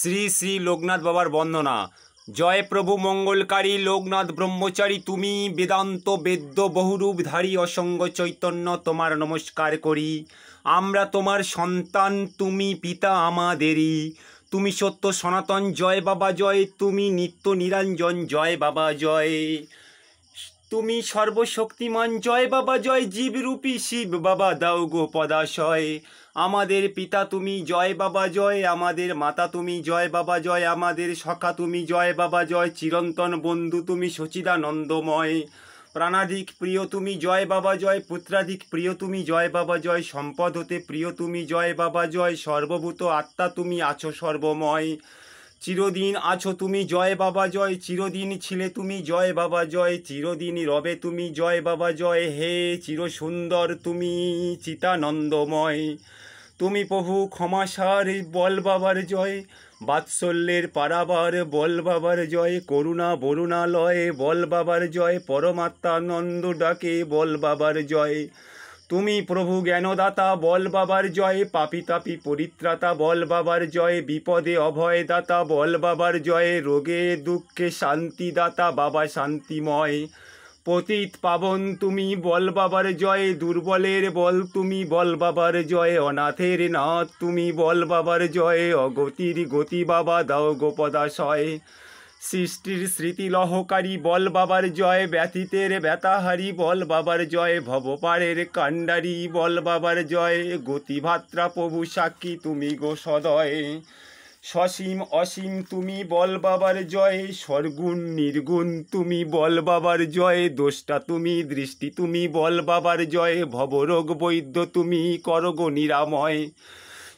শ্রী শ্রী লোকনাথ বাবার বন্দনা। জয় প্রভু মঙ্গলকারী লোকনাথ ব্রহ্মচারী, তুমি বেদান্ত বেদ্য বহুরূপধারী অসঙ্গ চৈতন্য, তোমার নমস্কার করি। আমরা তোমার সন্তান, তুমি পিতা আমাদেরই। তুমি সত্য সনাতন, জয় বাবা জয়। তুমি নিত্য নিরঞ্জন, জয় বাবা জয়। তুমি সর্বশক্তিমান, জয় বাবা জয়। জীবরূপী শিব বাবা, দাও গো পদাশয়। আমাদের পিতা তুমি, জয় বাবা জয়। আমাদের মাতা তুমি, জয় বাবা জয়। আমাদের সখা তুমি, জয় বাবা জয়। চিরন্তন বন্ধু তুমি, সচিদানন্দময়। প্রাণাধিক প্রিয় তুমি, জয় বাবা জয়। পুত্রাধিক প্রিয় তুমি, জয় বাবা জয়। সম্পদ হতে প্রিয় তুমি, জয় বাবা জয়। সর্বভূত আত্মা তুমি, আছো সর্বময়। চিরদিন আছো তুমি, জয় বাবা জয়। চিরদিন ছিলে তুমি, জয় বাবা জয়। চিরদিন রবে তুমি, জয় বাবা জয়। হে চির সুন্দর তুমি, চিতানন্দময়। তুমি প্রভু ক্ষমাসার, বল বাবার জয়। বাৎসল্যের পারাবার, বল বাবার জয়। করুণা বরুণালয়, বল বাবার জয়। পরমাত্মানন্দ ডাকে, বল বাবার জয়। তুমি প্রভু জ্ঞানদাতা, বল বাবার জয়। পাপী তাপী পরিত্রাতা, বল বাবার জয়। বিপদে অভয়দাতা, বল বাবার জয়। রোগে দুঃখে শান্তিদাতা, বাবা শান্তিময়। পতিত পাবন তুমি, বল বাবার জয়। দুর্বলের বল তুমি, বল বাবার জয়। অনাথের নাথ তুমি, বল বাবার জয়। অগতির গতি বাবা, দাও গোপদাশয়। সৃষ্টির স্মৃতি লহকারী, বল বাবার জয়। ব্যথিতের ব্যথাহারি, বল বাবার জয়। ভবপারের কাণ্ডারি, বল বাবার জয়। গতিভাত্রা প্রভু সাক্ষী তুমি গো সদয়। সসীম অসীম তুমি, বল বাবার জয়। সর্গুণ নির্গুণ তুমি, বল বাবার জয়। দ্রষ্টা তুমি, দৃষ্টি তুমি, বল বাবার জয়। ভবরোগ বৈদ্য তুমি, করগো নিরাময়।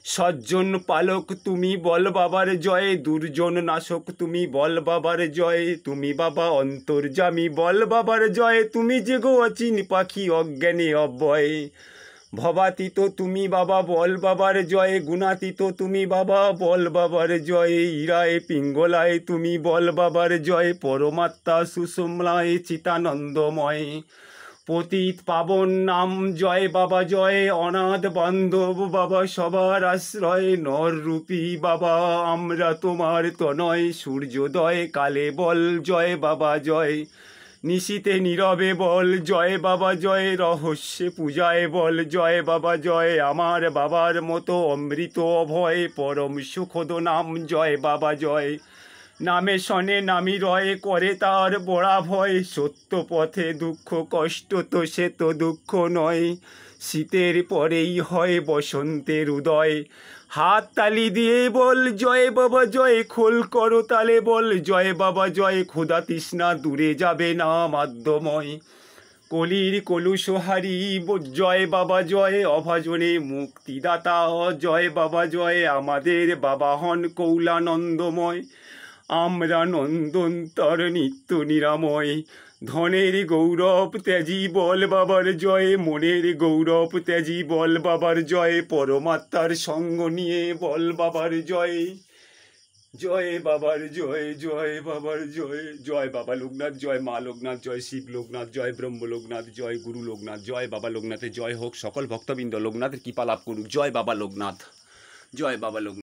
সজ্জন পালক তুমি, বল বাবার জয়। দুর্জন নাশক তুমি, বল বাবার জয়। তুমি বাবা অন্তর্যামী, বল বাবার জয়। তুমি যে গো অচিন পাখি, অজ্ঞানে অব্যয়। ভবাতীত তুমি বাবা, বল বাবার জয়। গুণাতীত তুমি বাবা, বল বাবার জয়। ইরায় পিঙ্গলায় তুমি, বল বাবার জয়। পরমাত্মা সুষুম্নায়, চিতানন্দময়। পতিত পাবন নাম, জয় বাবা জয়। অনাথ বান্ধব বাবা, সবার আশ্রয়। নর রূপী বাবা, আমরা তোমার তনয়। সূর্যোদয় কালে বল, জয় বাবা জয়। নিশীতে নীরবে বল, জয় বাবা জয়। রহস্যে পূজায় বল, জয় বাবা জয়। আমার বাবার মতো অমৃত অভয়, পরম সুখদ নাম, জয় বাবা জয়। নামে শনে নামি রয়, করে তার বড়া ভয়। সত্য পথে দুঃখ কষ্ট, তো সে তো দুঃখ নয়। শীতের পরেই হয় বসন্তের উদয়। হাত তালি দিয়ে বল, জয় বাবা জয়। খোল করো তালে বল, জয় বাবা জয়। ক্ষুধা তৃষ্ণা দূরে যাবে না মাধ্যময়। কলির কলুষহারি, জয় বাবা জয়। অভাজনে মুক্তিদাতা, জয় বাবা জয়। আমাদের বাবা হন কৌলানন্দময়। আমরা নন্দন্তর নিত্য নিরাময়। ধনের গৌরব ত্যাজি, বল বাবার জয়। মনের গৌরব ত্যাজি, বল বাবার জয়। পরমাত্মার সঙ্গ নিয়ে, বল বাবার জয়। জয় বাবার জয়, জয় বাবার জয়। জয় বাবা লোকনাথ, জয় মা লোকনাথ, জয় শিব লোকনাথ, জয় ব্রহ্ম লোকনাথ, জয় গুরু লোকনাথ। জয় বাবা লোকনাথের জয় হোক। সকল ভক্তবৃন্দ লোকনাথের কৃপা লাভ করুক। জয় বাবা লোকনাথ, জয় বাবা লোকনাথ।